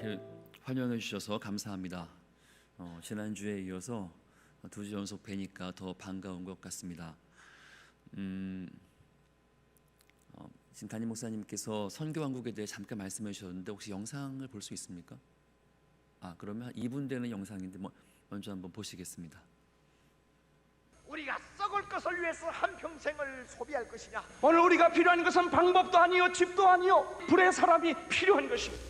이렇게 환영해 주셔서 감사합니다. 지난주에 이어서 2주 연속 뵈니까 더 반가운 것 같습니다. 지금 담임 목사님께서 선교왕국에 대해 잠깐 말씀해 주셨는데 혹시 영상을 볼 수 있습니까? 그러면 2분 되는 영상인데 먼저 한번 보시겠습니다. 우리가 썩을 것을 위해서 한평생을 소비할 것이냐? 오늘 우리가 필요한 것은 방법도 아니요 집도 아니요 불의 사람이 필요한 것입니다.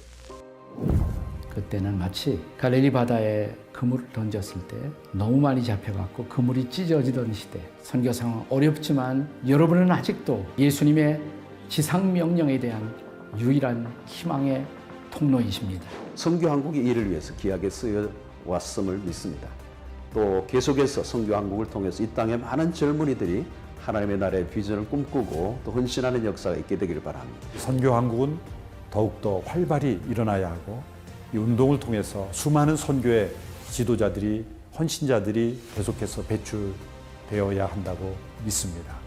그때는 마치 갈릴리 바다에 그물을 던졌을 때 너무 많이 잡혀갖고 그물이 찢어지던 시대. 선교 상황 어렵지만 여러분은 아직도 예수님의 지상 명령에 대한 유일한 희망의 통로이십니다. 선교한국이 이를 위해서 귀하게 쓰여 왔음을 믿습니다. 또 계속해서 선교한국을 통해서 이 땅의 많은 젊은이들이 하나님의 나라의 비전을 꿈꾸고 또 헌신하는 역사가 있게 되기를 바랍니다. 선교한국은 더욱더 활발히 일어나야 하고 이 운동을 통해서 수많은 선교의 지도자들이 헌신자들이 계속해서 배출되어야 한다고 믿습니다.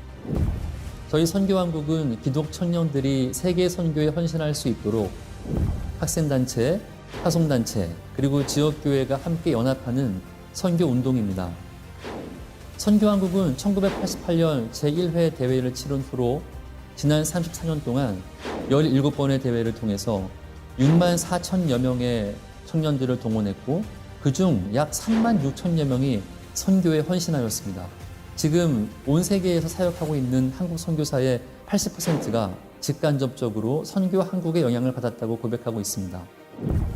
저희 선교왕국은 기독 청년들이 세계 선교에 헌신할 수 있도록 학생단체, 파송단체, 그리고 지역교회가 함께 연합하는 선교운동입니다. 선교왕국은 1988년 제1회 대회를 치른 후로 지난 34년 동안 17번의 대회를 통해서 6만 4천여 명의 청년들을 동원했고 그중 약 3만 6천여 명이 선교에 헌신하였습니다. 지금 온 세계에서 사역하고 있는 한국 선교사의 80%가 직간접적으로 선교 한국의 영향을 받았다고 고백하고 있습니다.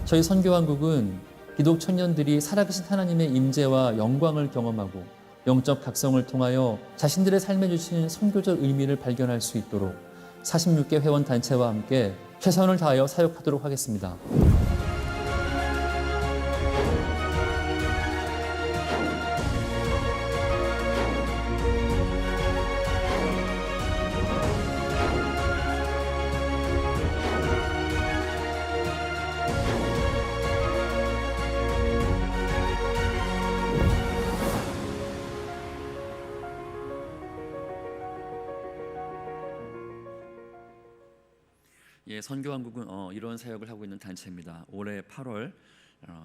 저희 선교왕국은 기독 청년들이 살아계신 하나님의 임재와 영광을 경험하고 영적 각성을 통하여 자신들의 삶에 주신 선교적 의미를 발견할 수 있도록 46개 회원 단체와 함께 최선을 다하여 사역하도록 하겠습니다. 선교왕국은 이런 사역을 하고 있는 단체입니다. 올해 8월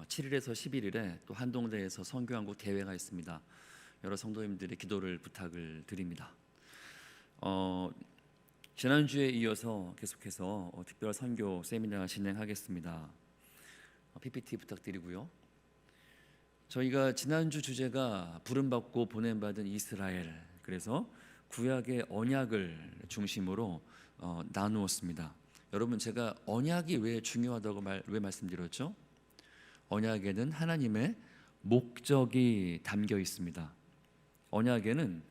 7일에서 11일에 또 한동대에서 선교왕국 대회가 있습니다. 여러 성도님들의 기도를 부탁을 드립니다. 지난주에 이어서 계속해서 특별 선교 세미나 진행하겠습니다. PPT 부탁드리고요. 저희가 지난주 주제가 부름받고 보냄받은 이스라엘, 그래서 구약의 언약을 중심으로 나누었습니다. 여러분, 제가 언약이 왜 중요하다고 왜 말씀드렸죠? 언약에는 하나님의 목적이 담겨 있습니다. 언약에는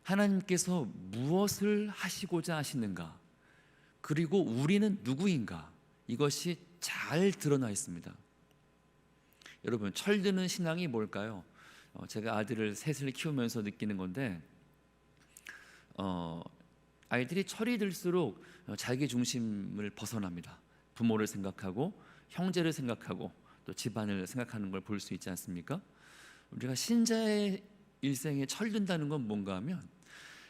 하나님께서 무엇을 하시고자 하시는가, 그리고 우리는 누구인가, 이것이 잘 드러나 있습니다. 여러분, 철드는 신앙이 뭘까요? 제가 아들을 셋을 키우면서 느끼는 건데 아이들이 철이 들수록 자기 중심을 벗어납니다. 부모를 생각하고 형제를 생각하고 또 집안을 생각하는 걸 볼 수 있지 않습니까? 우리가 신자의 일생에 철든다는 건 뭔가 하면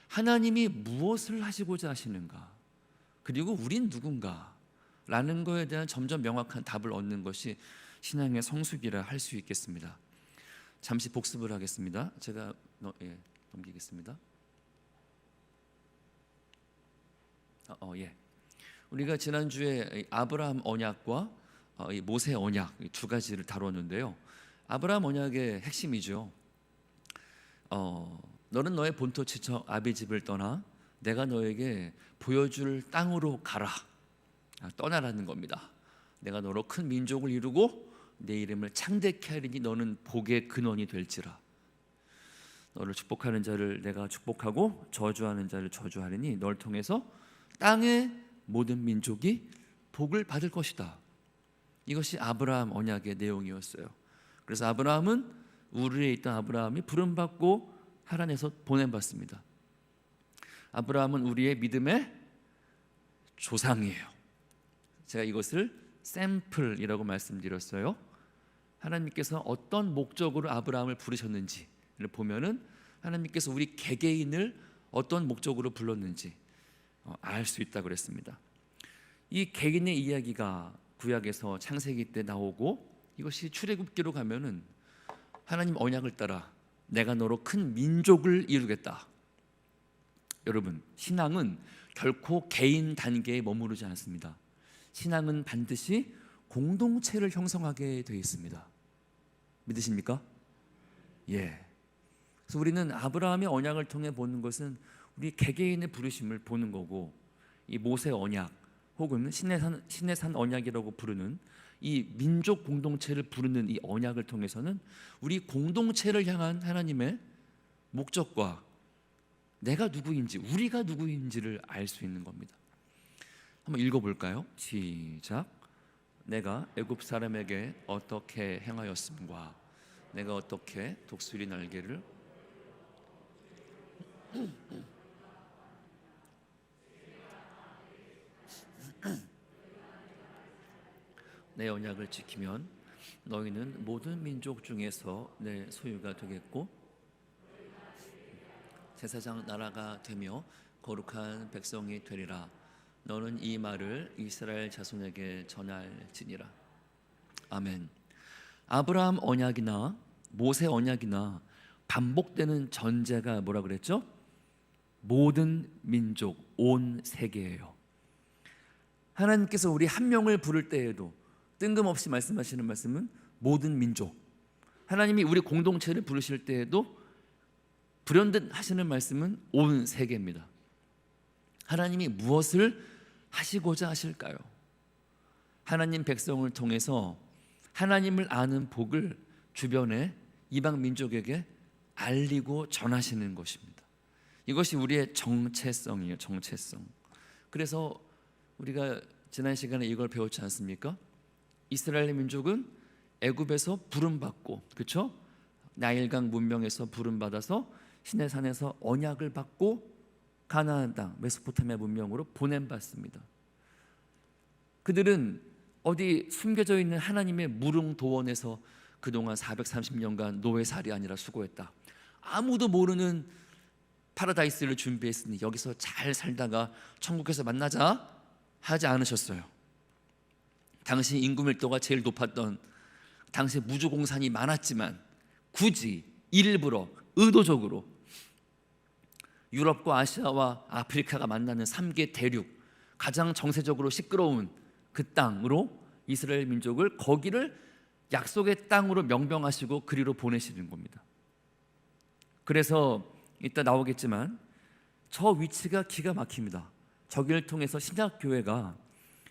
하나님이 무엇을 하시고자 하시는가, 그리고 우린 누군가 라는 거에 대한 점점 명확한 답을 얻는 것이 신앙의 성숙이라 할 수 있겠습니다. 잠시 복습을 하겠습니다. 제가 넘기겠습니다. 우리가 지난주에 아브라함 언약과 모세 언약 두 가지를 다뤘는데요. 아브라함 언약의 핵심이죠. 너는 너의 본토 친척 아비집을 떠나 내가 너에게 보여줄 땅으로 가라. 떠나라는 겁니다. 내가 너로 큰 민족을 이루고 내 이름을 창대케 하리니 너는 복의 근원이 될지라. 너를 축복하는 자를 내가 축복하고 저주하는 자를 저주하리니 너를 통해서 땅의 모든 민족이 복을 받을 것이다. 이것이 아브라함 언약의 내용이었어요. 그래서 아브라함은 우르에 있던 아브라함이 부름받고 하란에서 보냄받습니다. 아브라함은 우리의 믿음의 조상이에요. 제가 이것을 샘플이라고 말씀드렸어요. 하나님께서 어떤 목적으로 아브라함을 부르셨는지를 보면은 하나님께서 우리 개개인을 어떤 목적으로 불렀는지 알 수 있다고 그랬습니다. 이 개인의 이야기가 구약에서 창세기 때 나오고 이것이 출애굽기로 가면은 하나님 언약을 따라 내가 너로 큰 민족을 이루겠다. 여러분, 신앙은 결코 개인 단계에 머무르지 않습니다. 신앙은 반드시 공동체를 형성하게 되어 있습니다. 믿으십니까? 예. 그래서 우리는 아브라함의 언약을 통해 보는 것은 우리 개개인의 부르심을 보는 거고, 이 모세 언약 혹은 신의 산 언약이라고 부르는 이 민족 공동체를 부르는 이 언약을 통해서는 우리 공동체를 향한 하나님의 목적과 내가 누구인지, 우리가 누구인지를 알 수 있는 겁니다. 한번 읽어볼까요? 시작. 내가 애굽 사람에게 어떻게 행하였음과 내가 어떻게 독수리 날개를 내 언약을 지키면 너희는 모든 민족 중에서 내 소유가 되겠고 제사장 나라가 되며 거룩한 백성이 되리라. 너는 이 말을 이스라엘 자손에게 전할지니라. 아멘. 아브라함 언약이나 모세 언약이나 반복되는 전제가 뭐라 그랬죠? 모든 민족, 온 세계예요. 하나님께서 우리 한 명을 부를 때에도 뜬금없이 말씀하시는 말씀은 모든 민족. 하나님이 우리 공동체를 부르실 때에도 불현듯 하시는 말씀은 온 세계입니다. 하나님이 무엇을 하시고자 하실까요? 하나님 백성을 통해서 하나님을 아는 복을 주변의 이방 민족에게 알리고 전하시는 것입니다. 이것이 우리의 정체성이에요. 정체성. 그래서 우리가 지난 시간에 이걸 배웠지 않습니까? 이스라엘 민족은 애굽에서 부름받고, 그렇죠? 나일강 문명에서 부름받아서 시내산에서 언약을 받고 가나안 땅 메소포타미아 문명으로 보냄받습니다. 그들은 어디 숨겨져 있는 하나님의 무릉도원에서 그동안 430년간 노예살이 아니라 수고했다. 아무도 모르는 파라다이스를 준비했으니 여기서 잘 살다가 천국에서 만나자 하지 않으셨어요. 당시 인구 밀도가 제일 높았던, 당시 무주공산이 많았지만 굳이 일부러 의도적으로 유럽과 아시아와 아프리카가 만나는 3개 대륙, 가장 정세적으로 시끄러운 그 땅으로 이스라엘 민족을, 거기를 약속의 땅으로 명명하시고 그리로 보내시는 겁니다. 그래서 이따 나오겠지만 저 위치가 기가 막힙니다. 저기를 통해서 신약교회가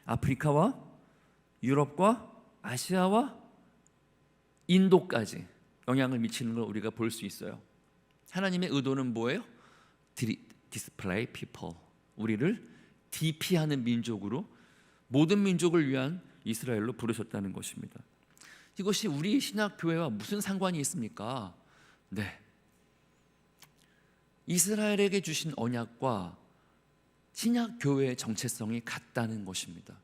아프리카와 유럽과 아시아와 인도까지 영향을 미치는 걸 우리가 볼 수 있어요. 하나님의 의도는 뭐예요? 디스플레이 피플, 우리를 DP하는 민족으로, 모든 민족을 위한 이스라엘로 부르셨다는 것입니다. 이것이 우리 신약교회와 무슨 상관이 있습니까? 네, 이스라엘에게 주신 언약과 신약교회의 정체성이 같다는 것입니다.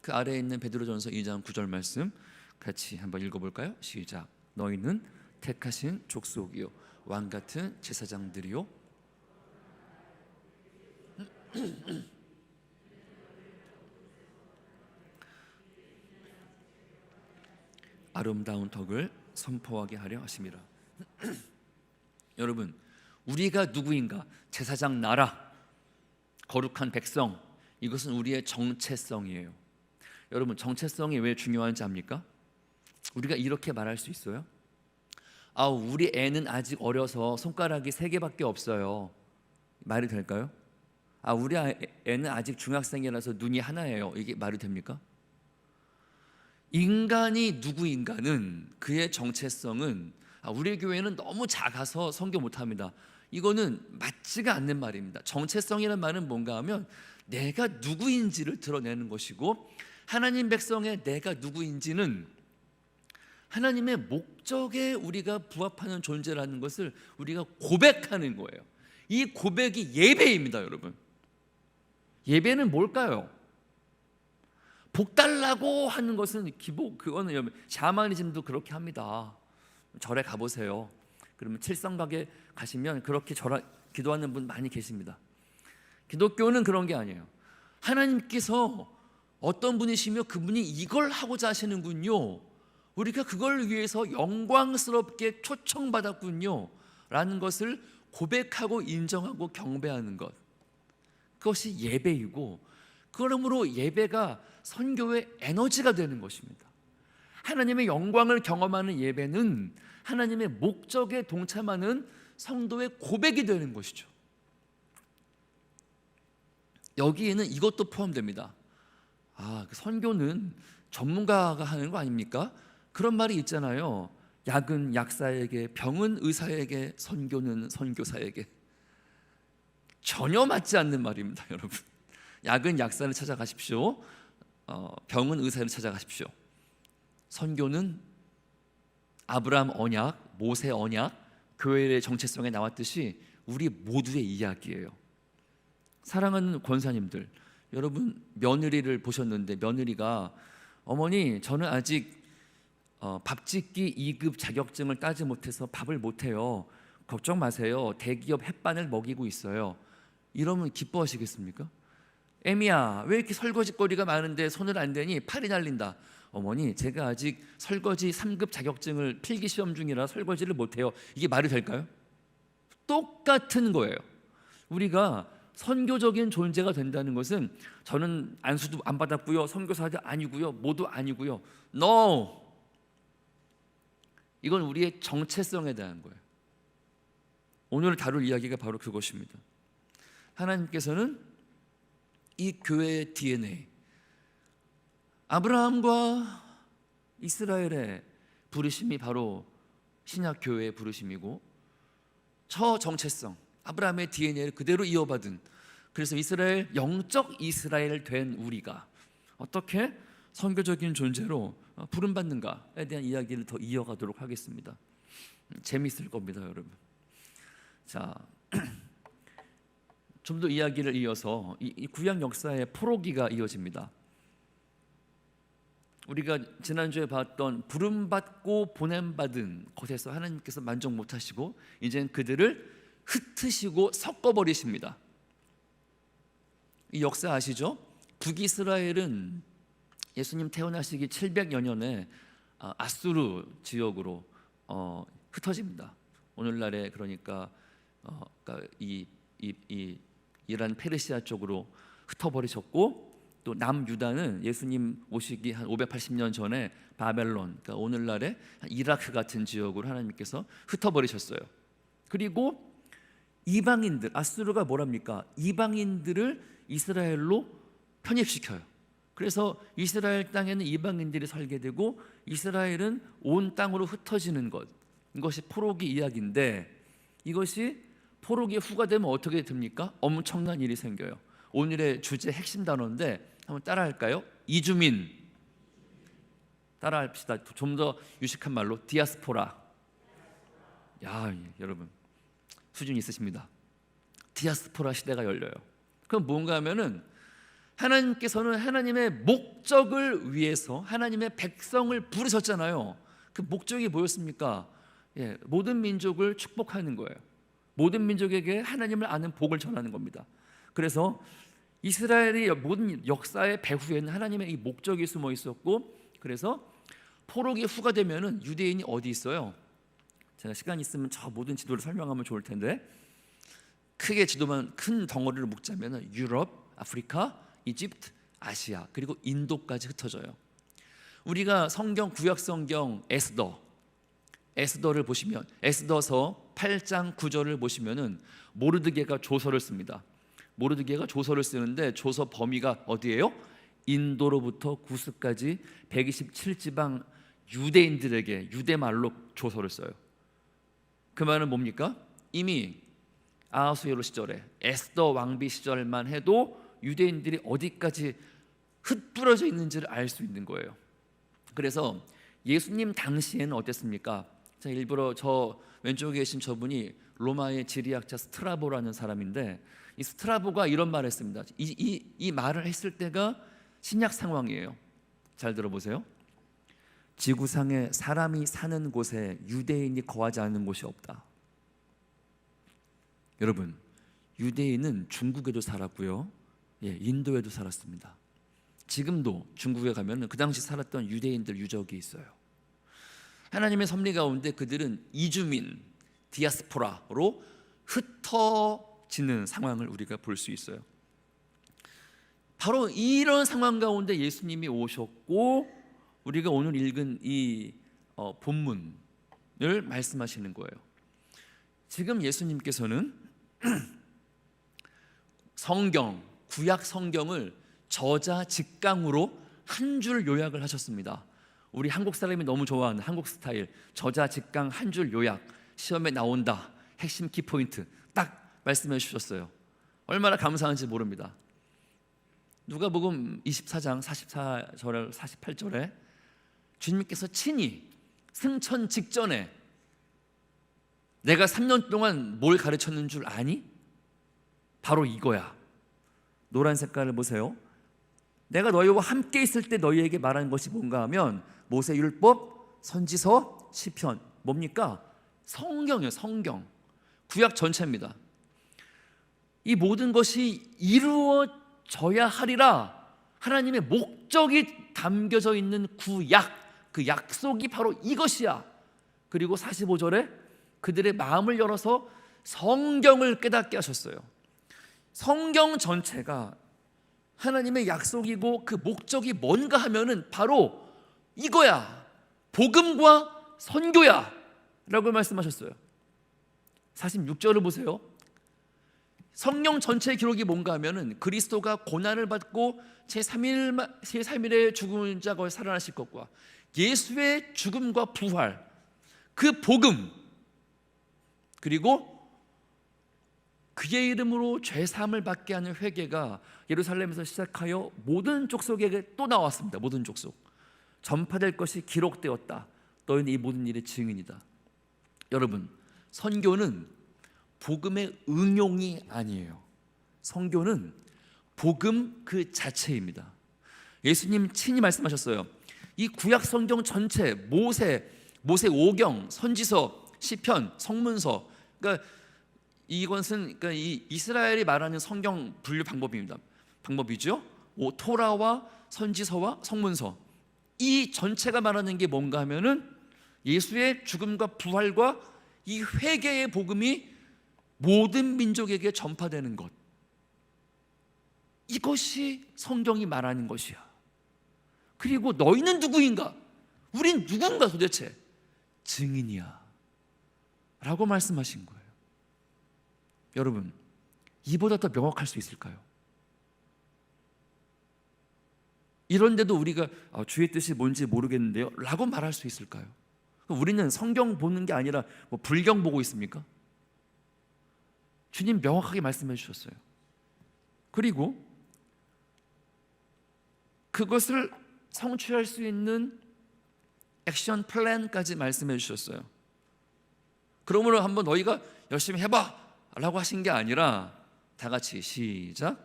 그 아래에 있는 베드로전서 2장 9절 말씀 같이 한번 읽어볼까요? 시작. 너희는 택하신 족속이요 왕같은 제사장들이요 아름다운 덕을 선포하게 하려 하심이라. 여러분, 우리가 누구인가? 제사장 나라, 거룩한 백성, 이것은 우리의 정체성이에요. 여러분, 정체성이 왜 중요한지 압니까? 우리가 이렇게 말할 수 있어요. 우리 애는 아직 어려서 손가락이 3개밖에 없어요. 말이 될까요? 우리 애는 아직 중학생이라서 눈이 하나예요. 이게 말이 됩니까? 인간이 누구인가는, 그의 정체성은 우리 교회는 너무 작아서 선교 못합니다. 이거는 맞지가 않는 말입니다. 정체성이라는 말은 뭔가 하면 내가 누구인지를 드러내는 것이고, 하나님 백성의 내가 누구인지는 하나님의 목적에 우리가 부합하는 존재라는 것을 우리가 고백하는 거예요. 이 고백이 예배입니다, 여러분. 예배는 뭘까요? 복 달라고 하는 것은 그거는 샤머니즘도 그렇게 합니다. 절에 가보세요. 그러면 칠성각에 가시면 그렇게 기도하는 분 많이 계십니다. 기독교는 그런 게 아니에요. 하나님께서 어떤 분이시며 그분이 이걸 하고자 하시는군요. 우리가 그걸 위해서 영광스럽게 초청받았군요. 라는 것을 고백하고 인정하고 경배하는 것. 그것이 예배이고, 그러므로 예배가 선교의 에너지가 되는 것입니다. 하나님의 영광을 경험하는 예배는 하나님의 목적에 동참하는 성도의 고백이 되는 것이죠. 여기에는 이것도 포함됩니다. 그 선교는 전문가가 하는 거 아닙니까? 그런 말이 있잖아요. 약은 약사에게, 병은 의사에게, 선교는 선교사에게. 전혀 맞지 않는 말입니다, 여러분. 약은 약사를 찾아가십시오. 병은 의사를 찾아가십시오. 선교는 아브라함 언약, 모세 언약, 교회의 정체성에 나왔듯이 우리 모두의 이야기예요. 사랑하는 권사님들, 여러분 며느리를 보셨는데 며느리가 어머니 저는 아직 밥짓기 2급 자격증을 따지 못해서 밥을 못해요. 걱정 마세요. 대기업 햇반을 먹이고 있어요. 이러면 기뻐하시겠습니까? 애미야 왜 이렇게 설거지거리가 많은데 손을 안 대니? 팔이 날린다. 어머니 제가 아직 설거지 3급 자격증을 필기 시험 중이라 설거지를 못해요. 이게 말이 될까요? 똑같은 거예요. 우리가 선교적인 존재가 된다는 것은 저는 안수도 안 받았고요, 선교사도 아니고요, 모두 아니고요. No! 이건 우리의 정체성에 대한 거예요. 오늘 다룰 이야기가 바로 그것입니다. 하나님께서는 이 교회의 DNA, 아브라함과 이스라엘의 부르심이 바로 신약 교회의 부르심이고, 저 정체성 아브라함의 DNA를 그대로 이어받은, 그래서 이스라엘, 영적 이스라엘 된 우리가 어떻게 선교적인 존재로 부름받는가에 대한 이야기를 더 이어가도록 하겠습니다. 재미있을 겁니다, 여러분. 자, 좀 더 이야기를 이어서 이 구약 역사의 포로기가 이어집니다. 우리가 지난주에 봤던 부름받고 보냄받은 것에서 하나님께서 만족 못하시고 이제는 그들을 흩으시고 섞어버리십니다. 이 역사 아시죠? 북이스라엘은 예수님 태어나시기 700여 년에 아수르 지역으로 흩어집니다. 오늘날에 그러니까 이란 페르시아 쪽으로 흩어버리셨고, 또 남유다는 예수님 오시기 한 580년 전에 바벨론, 그러니까 오늘날의 이라크 같은 지역으로 하나님께서 흩어버리셨어요. 그리고 이방인들, 아수르가 뭐랍니까? 이방인들을 이스라엘로 편입시켜요. 그래서 이스라엘 땅에는 이방인들이 살게 되고 이스라엘은 온 땅으로 흩어지는 것, 이것이 포로기 이야기인데, 이것이 포로기 후가 되면 어떻게 됩니까? 엄청난 일이 생겨요. 오늘의 주제 핵심 단어인데 한번 따라할까요? 이주민. 따라합시다. 좀 더 유식한 말로 디아스포라. 야, 여러분 수준 있으십니다. 디아스포라 시대가 열려요. 그럼 뭔가 하면은 하나님께서는 하나님의 목적을 위해서 하나님의 백성을 부르셨잖아요. 그 목적이 뭐였습니까? 모든 민족을 축복하는 거예요. 모든 민족에게 하나님을 아는 복을 전하는 겁니다. 그래서 이스라엘의 모든 역사의 배후에는 하나님의 이 목적이 숨어 있었고, 그래서 포로기 후가 되면은 유대인이 어디 있어요? 제가 시간 있으면 저 모든 지도를 설명하면 좋을 텐데, 크게 지도만 큰 덩어리를 묶자면은 유럽, 아프리카, 이집트, 아시아, 그리고 인도까지 흩어져요. 우리가 성경, 구약 성경 에스더를 보시면, 에스더서 8장 9절을 보시면은 모르드게가 조서를 씁니다. 모르드게가 조서를 쓰는데 조서 범위가 어디예요? 인도로부터 구스까지 127지방 유대인들에게 유대말로 조서를 써요. 그 말은 뭡니까? 이미 아하수에로 시절에 에스더 왕비 시절만 해도 유대인들이 어디까지 흩뿌려져 있는지를 알 수 있는 거예요. 그래서 예수님 당시에는 어땠습니까? 자, 일부러 저 왼쪽에 계신 저분이 로마의 지리학자 스트라보라는 사람인데, 이 스트라보가 이런 말을 했습니다. 이 말을 했을 때가 신약 상황이에요. 잘 들어보세요. 지구상에 사람이 사는 곳에 유대인이 거하지 않는 곳이 없다. 여러분, 유대인은 중국에도 살았고요, 인도에도 살았습니다. 지금도 중국에 가면 그 당시 살았던 유대인들 유적이 있어요. 하나님의 섭리 가운데 그들은 이주민, 디아스포라로 흩어지는 상황을 우리가 볼 수 있어요. 바로 이런 상황 가운데 예수님이 오셨고 우리가 오늘 읽은 이 본문을 말씀하시는 거예요. 지금 예수님께서는 성경, 구약 성경을 저자직강으로 한 줄 요약을 하셨습니다. 우리 한국 사람이 너무 좋아하는 한국 스타일, 저자직강 한 줄 요약, 시험에 나온다, 핵심 키포인트 딱 말씀해 주셨어요. 얼마나 감사한지 모릅니다. 누가복음 24장 44절 48절에 주님께서 친히 승천 직전에 내가 3년 동안 뭘 가르쳤는 줄 아니? 바로 이거야. 노란 색깔을 보세요. 내가 너희와 함께 있을 때 너희에게 말한 것이 뭔가 하면 모세율법, 선지서, 시편. 뭡니까? 성경이에요. 성경. 구약 전체입니다. 이 모든 것이 이루어져야 하리라 하나님의 목적이 담겨져 있는 구약, 그 약속이 바로 이것이야. 그리고 45절에 그들의 마음을 열어서 성경을 깨닫게 하셨어요. 성경 전체가 하나님의 약속이고 그 목적이 뭔가 하면은 바로 이거야. 복음과 선교야 라고 말씀하셨어요. 46절을 보세요. 성령 전체의 기록이 뭔가 하면은 그리스도가 고난을 받고 제3일에 죽은 자가 살아나실 것과 예수의 죽음과 부활, 그 복음, 그리고 그의 이름으로 죄사함을 받게 하는 회개가 예루살렘에서 시작하여 모든 족속에게 또 나왔습니다. 모든 족속. 전파될 것이 기록되었다. 너희는 이 모든 일의 증인이다. 여러분, 선교는 복음의 응용이 아니에요. 선교는 복음 그 자체입니다. 예수님 친히 말씀하셨어요. 이 구약 성경 전체, 모세 5경, 선지서, 시편, 성문서, 그러니까 이것은 이 이스라엘이 말하는 성경 분류 방법이죠. 토라와 선지서와 성문서, 이 전체가 말하는 게 뭔가 하면은 예수의 죽음과 부활과 이 회개의 복음이 모든 민족에게 전파되는 것, 이것이 성경이 말하는 것이야. 그리고 너희는 누구인가? 우린 누군가 도대체? 증인이야 라고 말씀하신 거예요. 여러분, 이보다 더 명확할 수 있을까요? 이런데도 우리가 주의 뜻이 뭔지 모르겠는데요 라고 말할 수 있을까요? 우리는 성경 보는 게 아니라 불경 보고 있습니까? 주님 명확하게 말씀해 주셨어요. 그리고 그것을 성취할 수 있는 액션 플랜까지 말씀해 주셨어요. 그러므로 한번 너희가 열심히 해봐 라고 하신 게 아니라 다 같이 시작.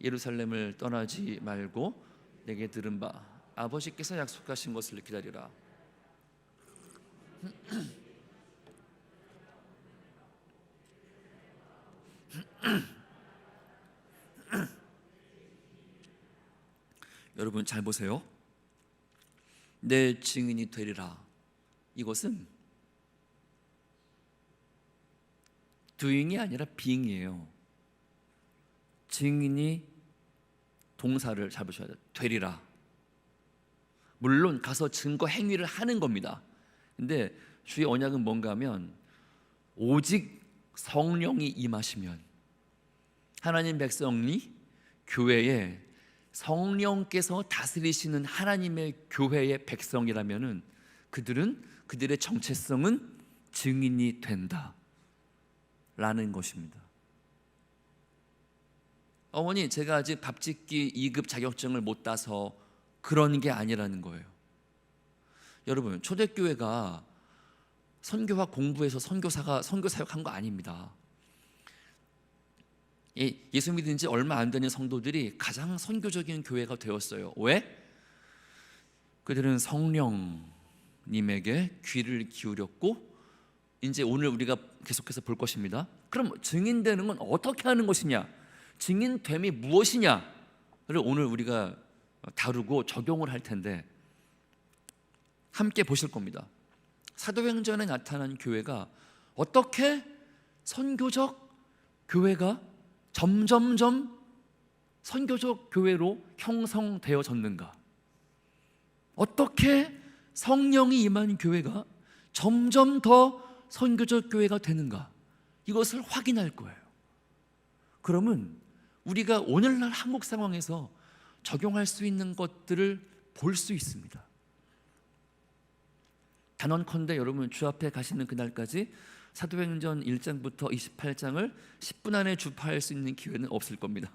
예루살렘을 떠나지 말고 내게 들은 바 아버지께서 약속하신 것을 기다리라. 여러분 잘 보세요. 내 증인이 되리라. 이것은 doing이 아니라 being이에요. 증인이 동사를 잡으셔야 돼요. 되리라. 물론 가서 증거 행위를 하는 겁니다. 근데 주의 언약은 뭔가 하면 오직 성령이 임하시면, 하나님 백성이 교회에 성령께서 다스리시는 하나님의 교회의 백성이라면은 그들의 정체성은 증인이 된다라는 것입니다. 어머니, 제가 아직 밥짓기 2급 자격증을 못 따서 그런 게 아니라는 거예요. 여러분, 초대교회가 선교학 공부해서 선교 사역한 거 아닙니다. 예수 믿은 지 얼마 안 되는 성도들이 가장 선교적인 교회가 되었어요. 왜? 그들은 성령님에게 귀를 기울였고, 이제 오늘 우리가 계속해서 볼 것입니다. 그럼 증인되는 건 어떻게 하는 것이냐, 증인됨이 무엇이냐를 오늘 우리가 다루고 적용을 할 텐데 함께 보실 겁니다. 사도행전에 나타난 교회가 어떻게 선교적 교회가 점점점 선교적 교회로 형성되어졌는가? 어떻게 성령이 임한 교회가 점점 더 선교적 교회가 되는가? 이것을 확인할 거예요. 그러면 우리가 오늘날 한국 상황에서 적용할 수 있는 것들을 볼 수 있습니다. 단언컨대 여러분 주 앞에 가시는 그날까지 사도행전 1장부터 28장을 10분 안에 주파할 수 있는 기회는 없을 겁니다.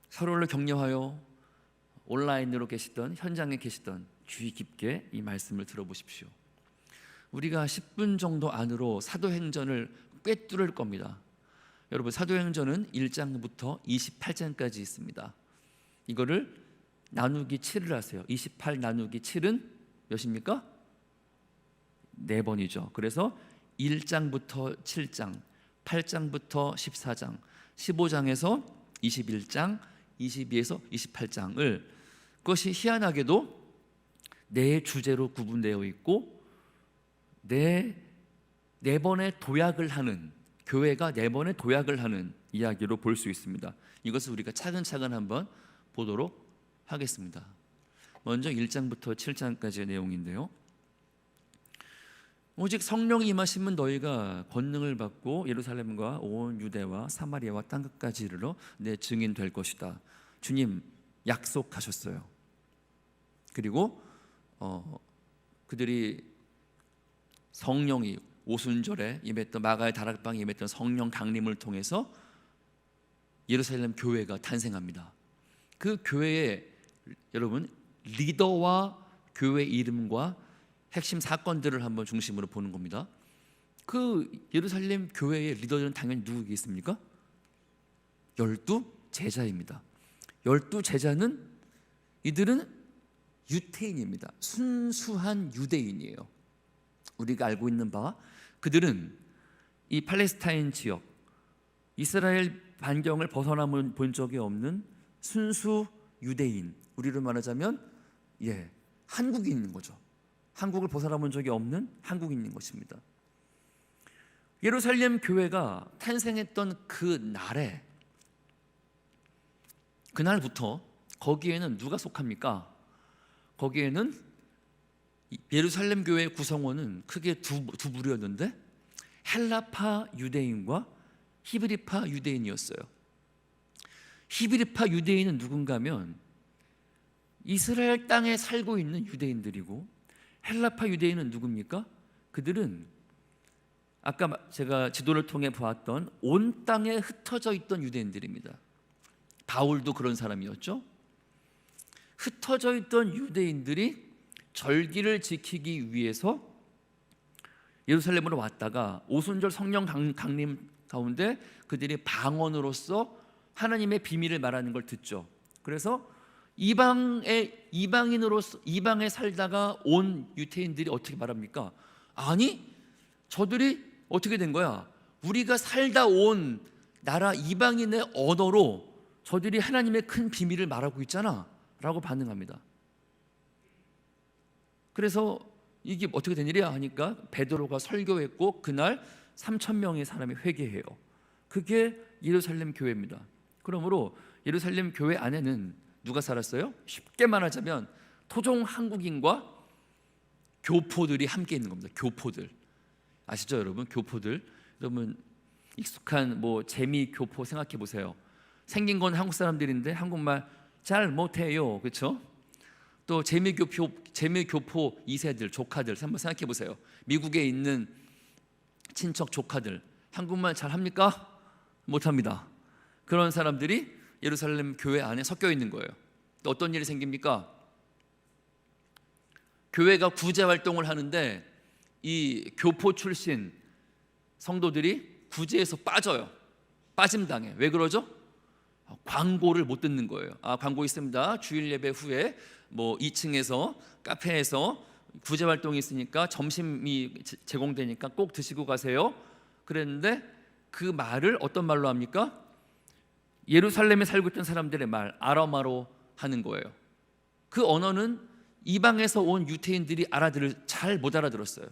서로를 격려하여 온라인으로 계시던 현장에 계시던 주의 깊게 이 말씀을 들어보십시오. 우리가 10분 정도 안으로 사도행전을 꿰뚫을 겁니다. 여러분 사도행전은 1장부터 28장까지 있습니다. 이거를 나누기 7을 하세요. 28 나누기 7은 몇입니까? 4번이죠. 그래서 1장부터 7장, 8장부터 14장, 15장에서 21장, 22에서 28장을 그것이 희한하게도 네 주제로 구분되어 있고 네 번의 도약을 하는 교회가 4번의 도약을 하는 이야기로 볼 수 있습니다. 이것을 우리가 차근차근 한번 보도록 하겠습니다. 먼저 1장부터 7장까지의 내용인데요. 오직 성령이 임하시면 너희가 권능을 받고 예루살렘과 온 유대와 사마리아와 땅끝까지 이르러 내 증인 될 것이다. 주님 약속하셨어요. 그리고 그들이 성령이 오순절에 임했던 마가의 다락방에 임했던 성령 강림을 통해서 예루살렘 교회가 탄생합니다. 그 교회의 여러분 리더와 교회 이름과 핵심 사건들을 한번 중심으로 보는 겁니다. 그 예루살렘 교회의 리더들은 당연히 누구겠습니까? 12 제자입니다. 12 제자는 이들은 유태인입니다. 순수한 유대인이에요. 우리가 알고 있는 바와 그들은 이 팔레스타인 지역 이스라엘 반경을 벗어나 본 적이 없는 순수 유대인, 우리로 말하자면 한국인인 거죠. 한국을 벗어나 본 적이 없는 한국인인 것입니다. 예루살렘 교회가 탄생했던 그날부터 거기에는 누가 속합니까? 거기에는 예루살렘 교회의 구성원은 크게 두 부류였는데 헬라파 유대인과 히브리파 유대인이었어요. 히브리파 유대인은 누군가 하면 이스라엘 땅에 살고 있는 유대인들이고 헬라파 유대인은 누굽니까? 그들은 아까 제가 지도를 통해 보았던 온 땅에 흩어져 있던 유대인들입니다. 바울도 그런 사람이었죠. 흩어져 있던 유대인들이 절기를 지키기 위해서 예루살렘으로 왔다가 오순절 성령 강림 가운데 그들이 방언으로서 하나님의 비밀을 말하는 걸 듣죠. 그래서 이방에 살다가 온 유태인들이 어떻게 말합니까? 아니, 저들이 어떻게 된 거야? 우리가 살다 온 나라 이방인의 언어로 저들이 하나님의 큰 비밀을 말하고 있잖아 라고 반응합니다. 그래서 이게 어떻게 된 일이야 하니까 베드로가 설교했고 그날 3,000명의 사람이 회개해요. 그게 예루살렘 교회입니다. 그러므로 예루살렘 교회 안에는 누가 살았어요? 쉽게 말하자면 토종 한국인과 교포들이 함께 있는 겁니다. 교포들 아시죠, 여러분? 교포들 여러분 익숙한 재미 교포 생각해 보세요. 생긴 건 한국 사람들인데 한국말 잘 못해요, 그렇죠? 또 재미교포 2세들 조카들 한번 생각해 보세요. 미국에 있는 친척 조카들 한국말 잘 합니까? 못합니다. 그런 사람들이 예루살렘 교회 안에 섞여 있는 거예요. 또 어떤 일이 생깁니까? 교회가 구제 활동을 하는데 이 교포 출신 성도들이 구제에서 빠져요. 빠짐당해. 왜 그러죠? 광고를 못 듣는 거예요. 광고 있습니다. 주일 예배 후에 2층에서 카페에서 구제 활동이 있으니까 점심이 제공되니까 꼭 드시고 가세요. 그랬는데 그 말을 어떤 말로 합니까? 예루살렘에 살고 있던 사람들의 말 아람어로 하는 거예요. 그 언어는 이방에서 온 유태인들이 잘 못 알아들었어요.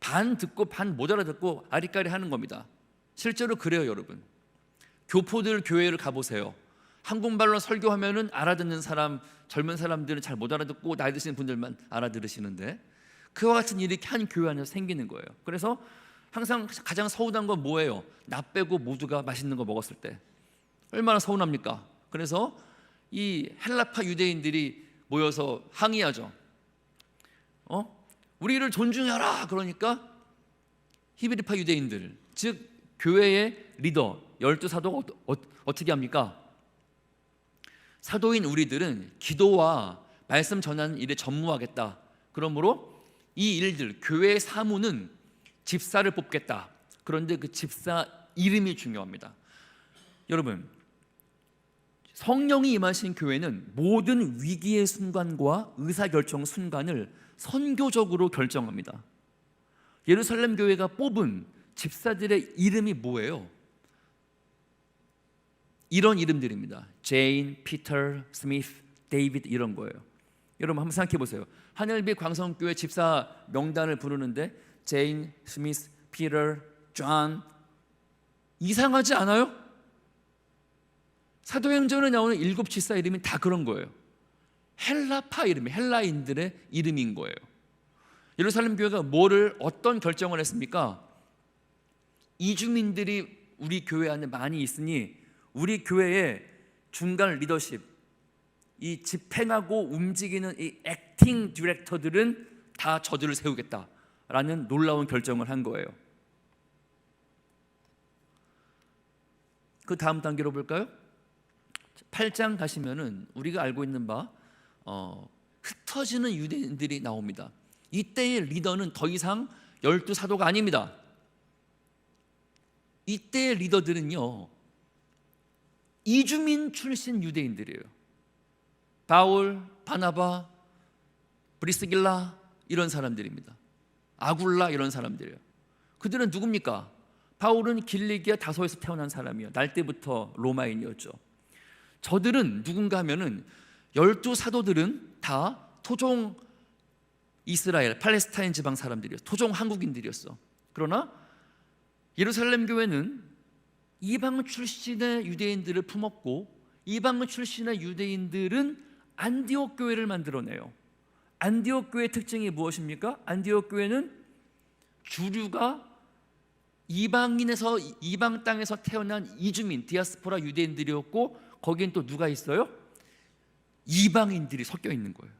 반 듣고 반 못 알아듣고 아리까리 하는 겁니다. 실제로 그래요, 여러분. 교포들 교회를 가보세요. 한국말로 설교하면은 알아듣는 사람, 젊은 사람들은 잘 못 알아듣고 나이 드신 분들만 알아들으시는데, 그와 같은 일이 한 교회 안에서 생기는 거예요. 그래서 항상 가장 서운한 건 뭐예요? 나 빼고 모두가 맛있는 거 먹었을 때 얼마나 서운합니까? 그래서 이 헬라파 유대인들이 모여서 항의하죠. 우리를 존중해라. 그러니까 히브리파 유대인들, 즉 교회의 리더 12사도가 어떻게 합니까? 사도인 우리들은 기도와 말씀 전하는 일에 전무하겠다. 그러므로 이 일들, 교회의 사무는 집사를 뽑겠다. 그런데 그 집사 이름이 중요합니다. 여러분, 성령이 임하신 교회는 모든 위기의 순간과 의사결정 순간을 선교적으로 결정합니다. 예루살렘 교회가 뽑은 집사들의 이름이 뭐예요? 이런 이름들입니다. 제인, 피터, 스미스, 데이비드, 이런 거예요. 여러분 한번 생각해 보세요. 하늘빛 광성교회 집사 명단을 부르는데 제인, 스미스, 피터, 존, 이상하지 않아요? 사도행전에 나오는 7 집사 이름이 다 그런 거예요. 헬라파 이름이, 헬라인들의 이름인 거예요. 예루살렘 교회가 어떤 결정을 했습니까? 이주민들이 우리 교회 안에 많이 있으니 우리 교회의 중간 리더십, 이 집행하고 움직이는 이 액팅 디렉터들은 다 저들을 세우겠다라는 놀라운 결정을 한 거예요. 그 다음 단계로 볼까요? 8장 가시면은 우리가 알고 있는 바 흩어지는 유대인들이 나옵니다. 이때의 리더는 더 이상 12사도가 아닙니다. 이때의 리더들은요, 이주민 출신 유대인들이에요. 바울, 바나바, 브리스길라 이런 사람들입니다. 아굴라 이런 사람들이에요. 그들은 누굽니까? 바울은 길리기아 다소에서 태어난 사람이에요. 날 때부터 로마인이었죠. 저들은 누군가 하면은 12사도들은 다 토종 이스라엘, 팔레스타인 지방 사람들이었어. 토종 한국인들이었어. 그러나 예루살렘 교회는 이방 출신의 유대인들을 품었고, 이방 출신의 유대인들은 안디옥 교회를 만들어내요. 안디옥 교회의 특징이 무엇입니까? 안디옥 교회는 주류가 이방인에서, 이방 땅에서 태어난 이주민, 디아스포라 유대인들이었고, 거기엔 또 누가 있어요? 이방인들이 섞여 있는 거예요.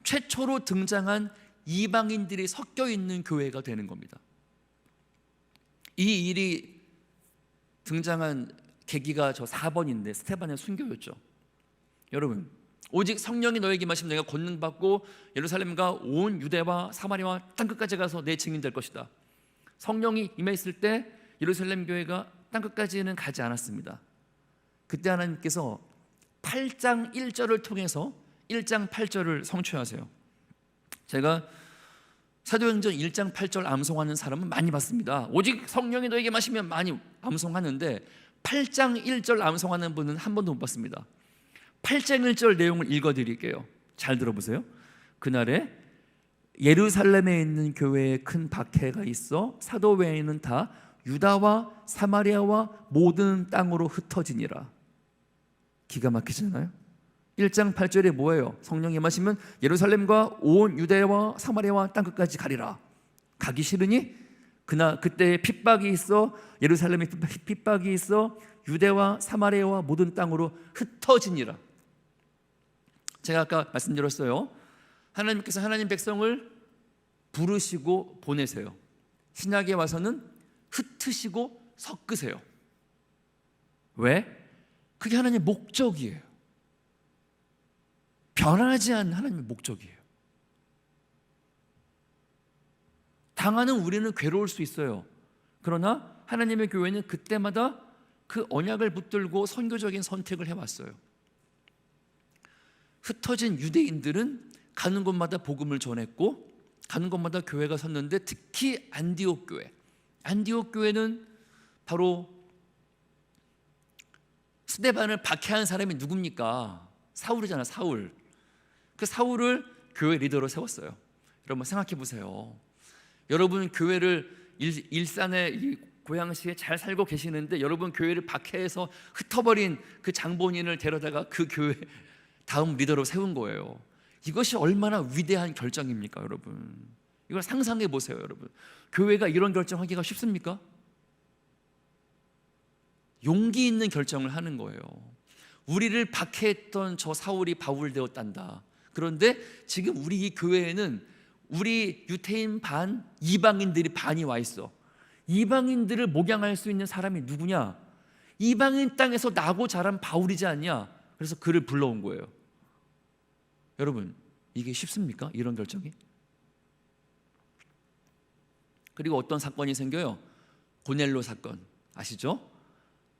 최초로 등장한 이방인들이 섞여 있는 교회가 되는 겁니다. 이 일이 등장한 계기가 저 4번인데 스테반의 순교였죠. 여러분, 오직 성령이 너에게 임하시면 내가 권능받고 예루살렘과 온 유대와 사마리아와 땅끝까지 가서 내 증인 될 것이다. 성령이 임했을 때 예루살렘 교회가 땅끝까지는 가지 않았습니다. 그때 하나님께서 8장 1절을 통해서 1장 8절을 성취하세요. 제가 사도행전 1장 8절 암송하는 사람은 많이 봤습니다. 오직 성령이 너에게 마시면 많이 암송하는데 8장 1절 암송하는 분은 한 번도 못 봤습니다. 8장 1절 내용을 읽어드릴게요. 잘 들어보세요. 그날에 예루살렘에 있는 교회에 큰 박해가 있어 사도 외에는 다 유다와 사마리아와 모든 땅으로 흩어지니라. 기가 막히잖아요. 1장 8절에 뭐예요? 성령이 임하시면 예루살렘과 온 유대와 사마리아와 땅끝까지 가리라. 가기 싫으니 그때 핍박이 있어, 예루살렘에 핍박이 있어 유대와 사마리아와 모든 땅으로 흩어지니라. 제가 아까 말씀드렸어요. 하나님께서 하나님 백성을 부르시고 보내세요. 신약에 와서는 흩으시고 섞으세요. 왜? 그게 하나님의 목적이에요. 변하지 않는 하나님의 목적이에요. 당하는 우리는 괴로울 수 있어요. 그러나 하나님의 교회는 그때마다 그 언약을 붙들고 선교적인 선택을 해왔어요. 흩어진 유대인들은 가는 곳마다 복음을 전했고 가는 곳마다 교회가 섰는데, 특히 안디옥 교회는 바로 스데반을 박해한 사람이 누굽니까? 사울이잖아, 사울. 그 사울을 교회 리더로 세웠어요. 여러분 생각해 보세요. 여러분 교회를 일산의 이 고양시에 잘 살고 계시는데 여러분 교회를 박해해서 흩어버린 그 장본인을 데려다가 그 교회 다음 리더로 세운 거예요. 이것이 얼마나 위대한 결정입니까, 여러분? 이걸 상상해 보세요, 여러분. 교회가 이런 결정하기가 쉽습니까? 용기 있는 결정을 하는 거예요. 우리를 박해했던 저 사울이 바울 되었단다. 그런데 지금 우리 이 교회에는 우리 유태인 반, 이방인들이 반이 와 있어. 이방인들을 목양할 수 있는 사람이 누구냐? 이방인 땅에서 나고 자란 바울이지 않냐? 그래서 그를 불러온 거예요. 여러분, 이게 쉽습니까? 이런 결정이? 그리고 어떤 사건이 생겨요? 고넬로 사건 아시죠?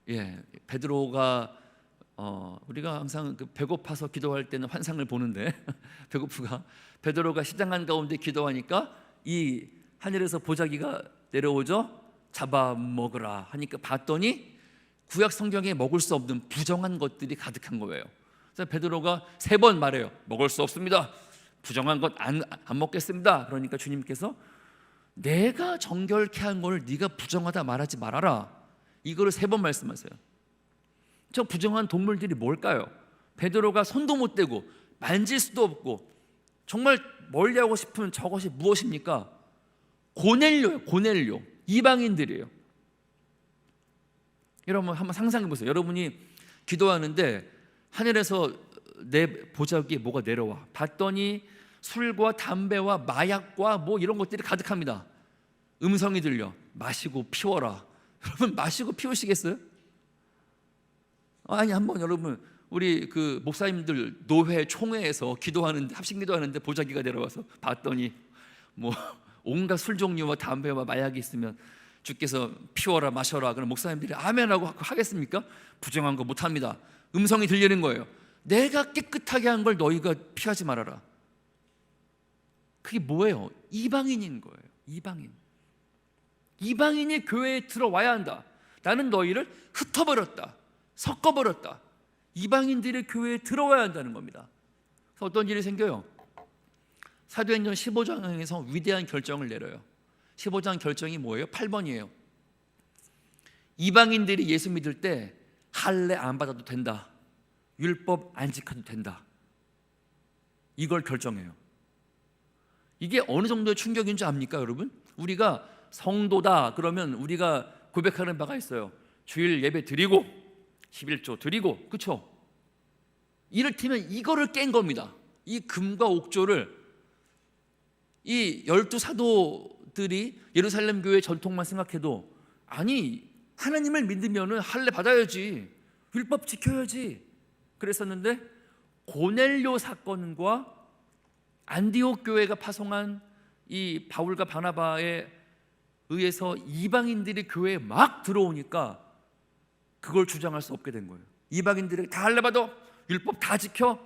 예, 베드로가 우리가 항상 그 배고파서 기도할 때는 환상을 보는데 배고프가 베드로가 시장 한 가운데 기도하니까 이 하늘에서 보자기가 내려오죠. 잡아 먹으라 하니까 봤더니 구약 성경에 먹을 수 없는 부정한 것들이 가득한 거예요. 그래서 베드로가 3번 말해요. 먹을 수 없습니다. 부정한 것 안 먹겠습니다. 그러니까 주님께서 내가 정결케 한 걸 네가 부정하다 말하지 말아라. 이거를 3번 말씀하세요. 저 부정한 동물들이 뭘까요? 베드로가 손도 못 대고 만질 수도 없고 정말 멀리하고 싶은 저것이 무엇입니까? 고넬료예요. 고넬료. 이방인들이에요. 여러분 한번 상상해 보세요. 여러분이 기도하는데 하늘에서 내 보자기에 뭐가 내려와. 봤더니 술과 담배와 마약과 뭐 이런 것들이 가득합니다. 음성이 들려. 마시고 피워라. 여러분 마시고 피우시겠어요? 아니 한번 여러분 우리 그 목사님들 노회 총회에서 기도하는데 합심 기도하는데 보자기가 내려와서 봤더니 뭐 온갖 술 종류와 담배와 마약이 있으면 주께서 피워라 마셔라. 그럼 목사님들이 아멘하고 하겠습니까? 부정한 거 못합니다. 음성이 들리는 거예요. 내가 깨끗하게 한 걸 너희가 피하지 말아라. 그게 뭐예요? 이방인인 거예요. 이방인이 교회에 들어와야 한다. 나는 너희를 흩어버렸다. 섞어버렸다. 이방인들이 교회에 들어와야 한다는 겁니다. 그래서 어떤 일이 생겨요? 사도행전 15장에서 위대한 결정을 내려요. 15장 결정이 뭐예요? 8번이에요. 이방인들이 예수 믿을 때 할례 안 받아도 된다. 율법 안 지켜도 된다. 이걸 결정해요. 이게 어느 정도의 충격인 줄 압니까, 여러분? 우리가 성도다 그러면 우리가 고백하는 바가 있어요. 주일 예배 드리고 11조 드리고, 그렇죠? 이를테면 이거를 깬 겁니다. 이 금과 옥조를 이 12사도들이 예루살렘 교회 전통만 생각해도 아니 하나님을 믿으면 할례 받아야지, 율법 지켜야지 그랬었는데 고넬료 사건과 안디옥 교회가 파송한 이 바울과 바나바에 의해서 이방인들이 교회에 막 들어오니까 그걸 주장할 수 없게 된 거예요. 이방인들이 다 할례 받아, 율법 다 지켜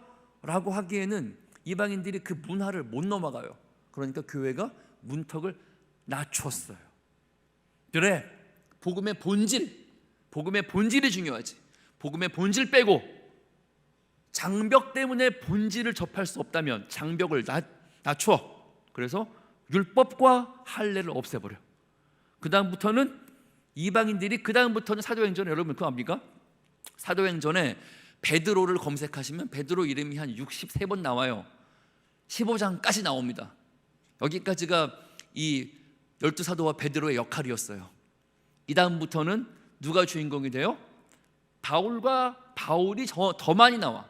라고 하기에는 이방인들이 그 문화를 못 넘어가요. 그러니까 교회가 문턱을 낮췄어요. 그래, 복음의 본질이 중요하지. 복음의 본질 빼고 장벽 때문에 본질을 접할 수 없다면 장벽을 낮춰. 그래서 율법과 할례를 없애버려. 그 다음부터는 이방인들이 사도행전에 여러분 그거 압니까? 사도행전에 베드로를 검색하시면 베드로 이름이 한 63번 나와요. 15장까지 나옵니다. 여기까지가 이 12사도와 베드로의 역할이었어요. 이 다음부터는 누가 주인공이 돼요? 바울이 더 많이 나와.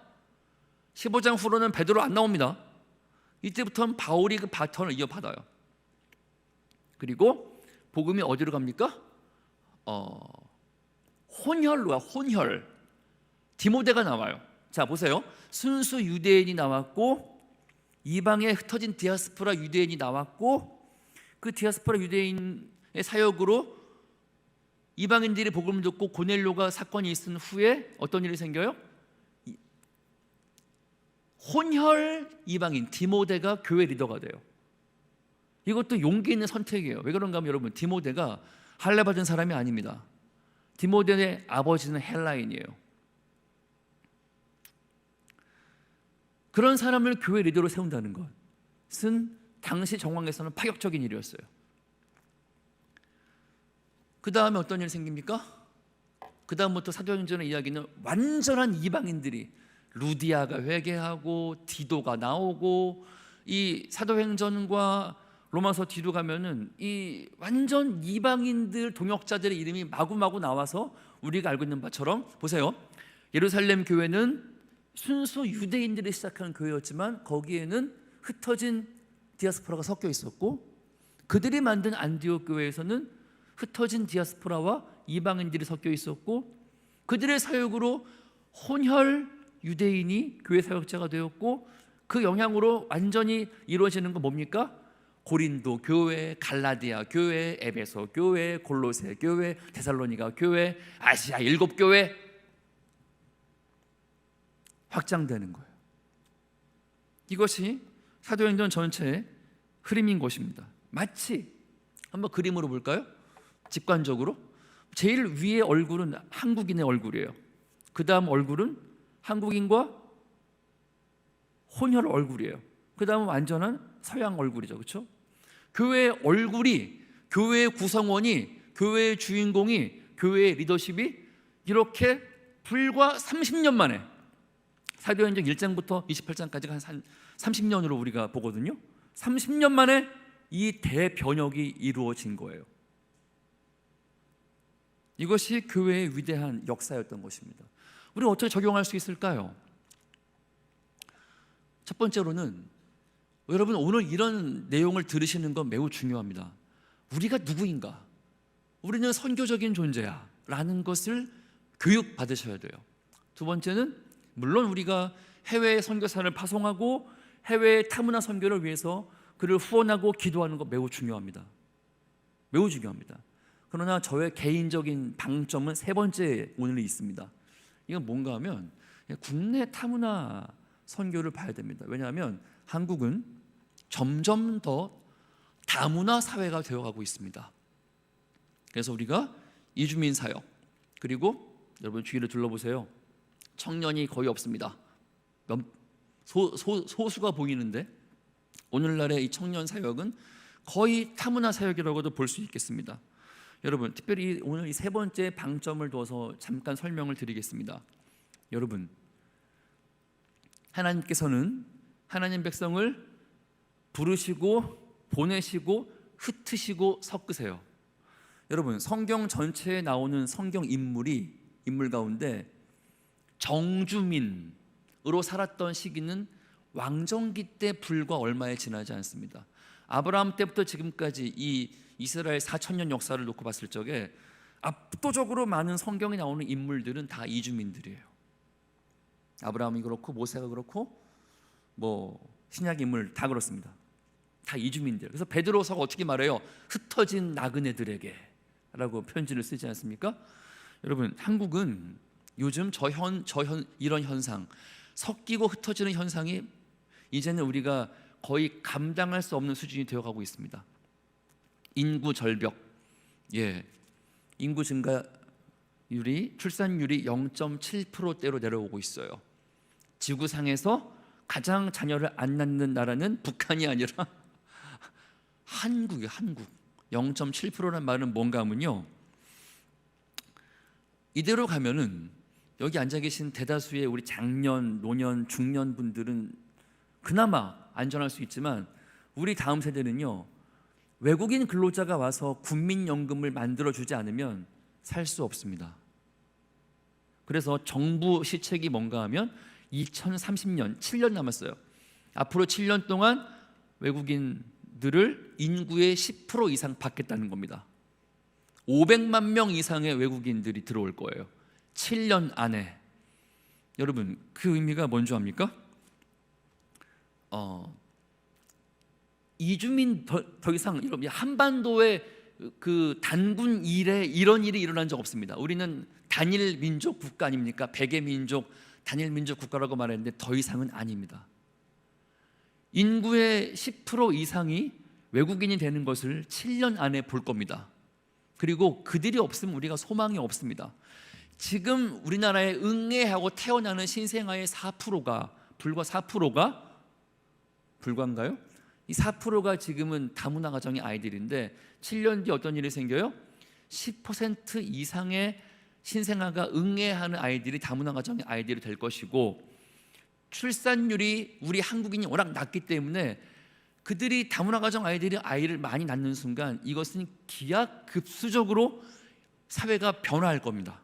15장 후로는 베드로 안 나옵니다. 이때부터는 바울이 그 바톤을 이어받아요. 그리고 복음이 어디로 갑니까? 혼혈로 와. 혼혈. 디모데가 나와요. 자 보세요. 순수 유대인이 나왔고 이방에 흩어진 디아스포라 유대인이 나왔고 그 디아스포라 유대인의 사역으로 이방인들이 복음을 듣고 고넬료가 사건이 있은 후에 어떤 일이 생겨요? 혼혈 이방인 디모데가 교회 리더가 돼요. 이것도 용기 있는 선택이에요. 왜 그런가 하면 여러분 디모데가 할례 받은 사람이 아닙니다. 디모데의 아버지는 헬라인이에요. 그런 사람을 교회 리더로 세운다는 것은 당시 정황에서는 파격적인 일이었어요. 그 다음에 어떤 일이 생깁니까? 그 다음부터 사도행전의 이야기는 완전한 이방인들이, 루디아가 회개하고 디도가 나오고, 이 사도행전과 로마서 뒤로 가면은 이 완전 이방인들 동역자들의 이름이 마구마구 나와서 우리가 알고 있는 바처럼, 보세요, 예루살렘 교회는 순수 유대인들이 시작한 교회였지만 거기에는 흩어진 디아스포라가 섞여 있었고, 그들이 만든 안디옥 교회에서는 흩어진 디아스포라와 이방인들이 섞여 있었고, 그들의 사역으로 혼혈 유대인이 교회 사역자가 되었고, 그 영향으로 완전히 이루어지는 건 뭡니까? 고린도 교회, 갈라디아 교회, 에베소 교회, 골로새 교회, 데살로니가 교회, 아시아 7교회 확장되는 거예요. 이것이 사도행전 전체의 흐름인 것입니다. 마치 한번 그림으로 볼까요? 직관적으로 제일 위의 얼굴은 한국인의 얼굴이에요. 그 다음 얼굴은 한국인과 혼혈 얼굴이에요. 그 다음은 완전한 서양 얼굴이죠. 그렇죠? 교회의 얼굴이, 교회의 구성원이, 교회의 주인공이, 교회의 리더십이 이렇게 불과 30년 만에, 사도행전 1장부터 28장까지가 한 30년으로 우리가 보거든요. 30년 만에 이 대변혁이 이루어진 거예요. 이것이 교회의 위대한 역사였던 것입니다. 우리가 어떻게 적용할 수 있을까요? 첫 번째로는, 여러분 오늘 이런 내용을 들으시는 건 매우 중요합니다. 우리가 누구인가? 우리는 선교적인 존재야 라는 것을 교육받으셔야 돼요. 두 번째는, 물론 우리가 해외에 선교사를 파송하고 해외의 타문화 선교를 위해서 그를 후원하고 기도하는 거 매우 중요합니다. 매우 중요합니다. 그러나 저의 개인적인 방점은 세 번째 오늘 있습니다. 이건 뭔가 하면 국내 타문화 선교를 봐야 됩니다. 왜냐하면 한국은 점점 더 다문화 사회가 되어가고 있습니다. 그래서 우리가 이주민 사역, 그리고 여러분 주위를 둘러보세요. 청년이 거의 없습니다. 소수가 보이는데 오늘날의 이 청년 사역은 거의 타문화 사역이라고도 볼 수 있겠습니다. 여러분, 특별히 오늘 이 세 번째 방점을 둬서 잠깐 설명을 드리겠습니다. 여러분, 하나님께서는 하나님 백성을 부르시고 보내시고 흩으시고 섞으세요. 여러분, 성경 전체에 나오는 성경 인물 가운데 정주민으로 살았던 시기는 왕정기 때 불과 얼마에 지나지 않습니다. 아브라함 때부터 지금까지 이 이스라엘 4,000년 역사를 놓고 봤을 적에 압도적으로 많은 성경에 나오는 인물들은 다 이주민들이에요. 아브라함이 그렇고 모세가 그렇고 뭐 신약 인물 다 그렇습니다. 다 이주민들. 그래서 베드로서가 어떻게 말해요? 흩어진 나그네들에게 라고 편지를 쓰지 않습니까? 여러분, 한국은 요즘 이런 현상, 섞이고 흩어지는 현상이 이제는 우리가 거의 감당할 수 없는 수준이 되어가고 있습니다. 인구 절벽, 인구 증가율이, 출산율이 0.7%대로 내려오고 있어요. 지구상에서 가장 자녀를 안 낳는 나라는 북한이 아니라 한국이에요. 한국. 0.7%라는 말은 뭔가 하면요, 이대로 가면은 여기 앉아 계신 대다수의 우리 장년, 노년, 중년 분들은 그나마 안전할 수 있지만 우리 다음 세대는요, 외국인 근로자가 와서 국민연금을 만들어주지 않으면 살 수 없습니다. 그래서 정부 시책이 뭔가 하면 2030년, 7년 남았어요. 앞으로 7년 동안 외국인들을 인구의 10% 이상 받겠다는 겁니다. 500만 명 이상의 외국인들이 들어올 거예요. 7년 안에. 여러분, 그 의미가 뭔지 압니까? 이주민 더 이상 한반도의 그 단군 일에 이런 일이 일어난 적 없습니다. 우리는 단일 민족 국가 아닙니까? 백의 민족, 단일 민족 국가라고 말했는데 더 이상은 아닙니다. 인구의 10% 이상이 외국인이 되는 것을 7년 안에 볼 겁니다. 그리고 그들이 없으면 우리가 소망이 없습니다. 지금 우리나라에 응애하고 태어나는 신생아의 4%가 불과 4%가 불과인가요? 이 4%가 지금은 다문화 가정의 아이들인데 7년 뒤 어떤 일이 생겨요? 10% 이상의 신생아가 응애하는 아이들이 다문화 가정의 아이들이 될 것이고, 출산율이 우리 한국인이 워낙 낮기 때문에 그들이 다문화 가정 아이들이 아이를 많이 낳는 순간 이것은 기하급수적으로 사회가 변화할 겁니다.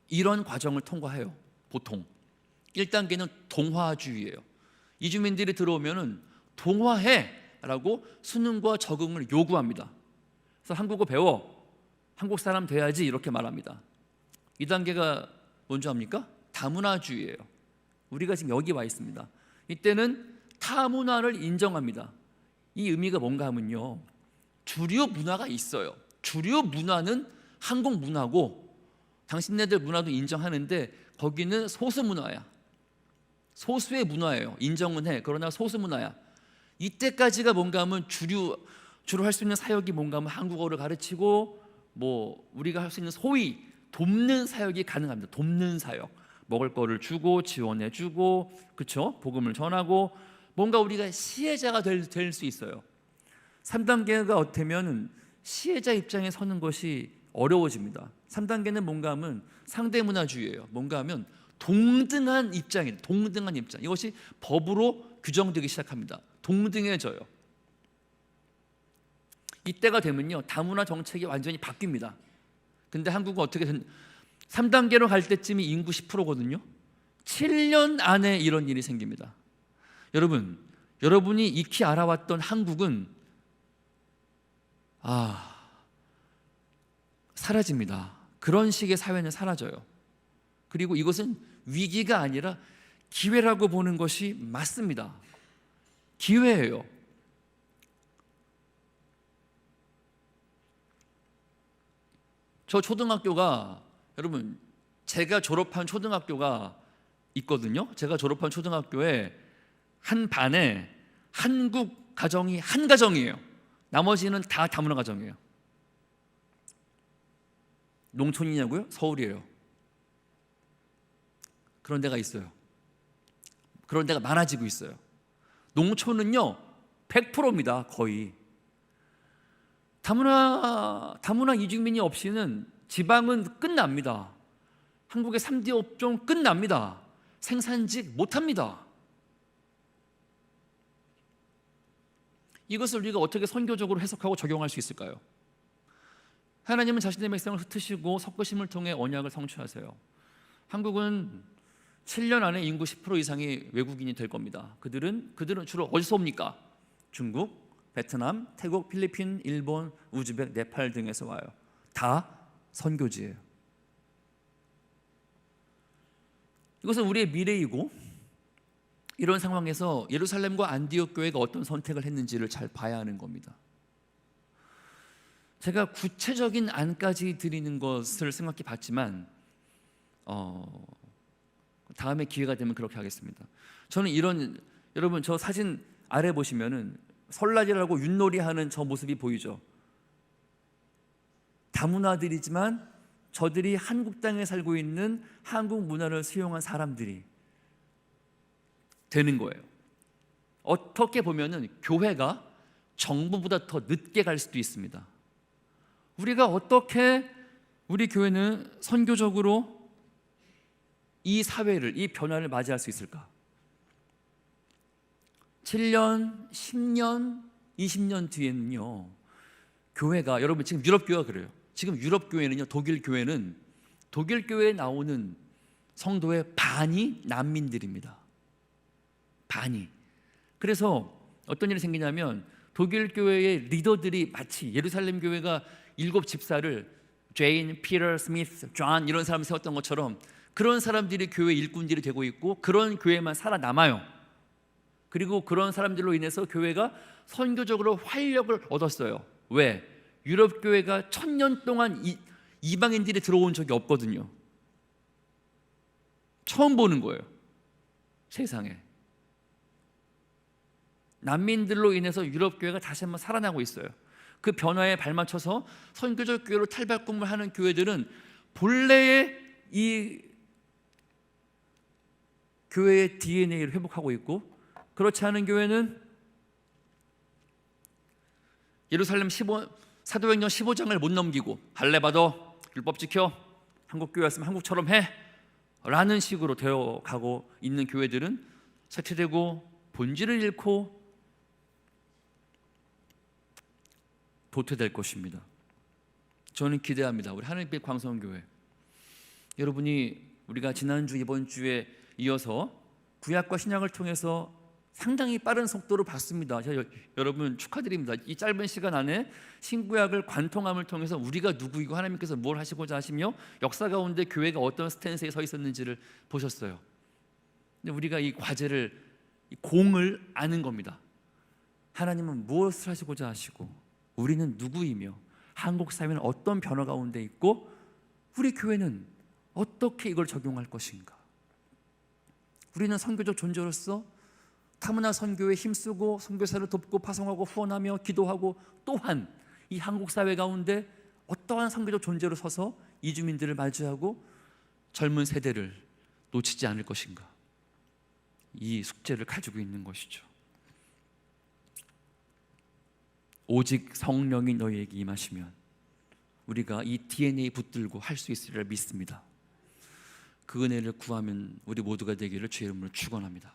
이런 과정을 통과해요. 보통 1단계는 동화주의예요. 이주민들이 들어오면은 동화해라고 수능과 적응을 요구합니다. 그래서 한국어 배워, 한국 사람 돼야지 이렇게 말합니다. 2단계가 뭔지 압니까? 다문화주의예요. 우리가 지금 여기 와 있습니다. 이때는 타문화를 인정합니다. 이 의미가 뭔가 하면요, 주류 문화가 있어요. 주류 문화는 한국 문화고 당신네들 문화도 인정하는데 거기는 소수 문화야. 소수의 문화예요. 인정은 해. 그러나 소수 문화야. 이때까지가 뭔가 하면 주로 할 수 있는 사역이 뭔가 하면 한국어를 가르치고 뭐 우리가 할 수 있는 소위 돕는 사역이 가능합니다. 돕는 사역. 먹을 거를 주고 지원해 주고, 그렇죠? 복음을 전하고 뭔가 우리가 시혜자가 될 수 있어요. 3단계가 어때면 시혜자 입장에 서는 것이 어려워집니다. 3단계는 뭔가 하면 상대문화주의예요. 뭔가 하면 동등한 입장이에요. 동등한 입장. 이것이 법으로 규정되기 시작합니다. 동등해져요. 이때가 되면요, 다문화 정책이 완전히 바뀝니다. 근데 한국은 어떻게 3단계로 갈 때쯤이 인구 10%거든요. 7년 안에 이런 일이 생깁니다. 여러분이 익히 알아왔던 한국은 사라집니다. 그런 식의 사회는 사라져요. 그리고 이것은 위기가 아니라 기회라고 보는 것이 맞습니다. 기회예요. 저 초등학교가, 여러분, 제가 졸업한 초등학교가 있거든요. 제가 졸업한 초등학교에 한 반에 한국 가정이 한 가정이에요. 나머지는 다 다문화 가정이에요. 농촌이냐고요? 서울이에요. 그런 데가 있어요. 그런 데가 많아지고 있어요. 농촌은요 100%입니다. 거의. 다문화 이주민이 없이는 지방은 끝납니다. 한국의 3D 업종 끝납니다. 생산직 못합니다. 이것을 우리가 어떻게 선교적으로 해석하고 적용할 수 있을까요? 하나님은 자신의 백성을 흩으시고 섞으심을 통해 언약을 성취하세요. 한국은 7년 안에 인구 10% 이상이 외국인이 될 겁니다. 그들은 주로 어디서 옵니까? 중국, 베트남, 태국, 필리핀, 일본, 우즈벡, 네팔 등에서 와요. 다 선교지예요. 이것은 우리의 미래이고, 이런 상황에서 예루살렘과 안디옥 교회가 어떤 선택을 했는지를 잘 봐야 하는 겁니다. 제가 구체적인 안까지 드리는 것을 생각해 봤지만 다음에 기회가 되면 그렇게 하겠습니다. 저는 여러분 저 사진 아래 보시면은 설날이라고 윷놀이 하는 저 모습이 보이죠? 다문화들이지만 저들이 한국 땅에 살고 있는 한국 문화를 수용한 사람들이 되는 거예요. 어떻게 보면은 교회가 정부보다 더 늦게 갈 수도 있습니다. 우리가 어떻게 우리 교회는 선교적으로 이 사회를, 이 변화를 맞이할 수 있을까? 7년, 10년, 20년 뒤에는요, 교회가, 여러분 지금 유럽 교회가 그래요. 지금 유럽 교회는요, 독일 교회에 나오는 성도의 반이 난민들입니다. 반이. 그래서 어떤 일이 생기냐면 독일 교회의 리더들이 마치 예루살렘 교회가 7 집사를 제인, 피터, 스미스, 존 이런 사람을 세웠던 것처럼 그런 사람들이 교회 일꾼들이 되고 있고 그런 교회만 살아남아요. 그리고 그런 사람들로 인해서 교회가 선교적으로 활력을 얻었어요. 왜? 유럽 교회가 1000년 동안 이방인들이 들어온 적이 없거든요. 처음 보는 거예요. 세상에. 난민들로 인해서 유럽 교회가 다시 한번 살아나고 있어요. 그 변화에 발맞춰서 선교적 교회로 탈바꿈을 하는 교회들은 본래의 이 교회의 DNA를 회복하고 있고, 그렇지 않은 교회는 예루살렘 사도행전 15장을 못 넘기고 할례 받아, 율법 지켜, 한국 교회였으면 한국처럼 해 라는 식으로 되어가고 있는 교회들은 쇠퇴되고 본질을 잃고 도태될 것입니다. 저는 기대합니다. 우리 하늘빛 광성교회 여러분이, 우리가 지난주 이번 주에 이어서 구약과 신약을 통해서 상당히 빠른 속도로 봤습니다. 여러분 축하드립니다. 이 짧은 시간 안에 신구약을 관통함을 통해서 우리가 누구이고 하나님께서 뭘 하시고자 하시며 역사 가운데 교회가 어떤 스탠스에 서 있었는지를 보셨어요. 근데 우리가 이 과제를, 이 공을 아는 겁니다. 하나님은 무엇을 하시고자 하시고 우리는 누구이며 한국 사회는 어떤 변화 가운데 있고 우리 교회는 어떻게 이걸 적용할 것인가. 우리는 선교적 존재로서 타문화 선교에 힘쓰고 선교사를 돕고 파송하고 후원하며 기도하고, 또한 이 한국 사회 가운데 어떠한 선교적 존재로 서서 이주민들을 맞이하고 젊은 세대를 놓치지 않을 것인가. 이 숙제를 가지고 있는 것이죠. 오직 성령이 너희에게 임하시면 우리가 이 DNA 붙들고 할 수 있으리라 믿습니다. 그 은혜를 구하면 우리 모두가 되기를 주의 이름으로 축원합니다.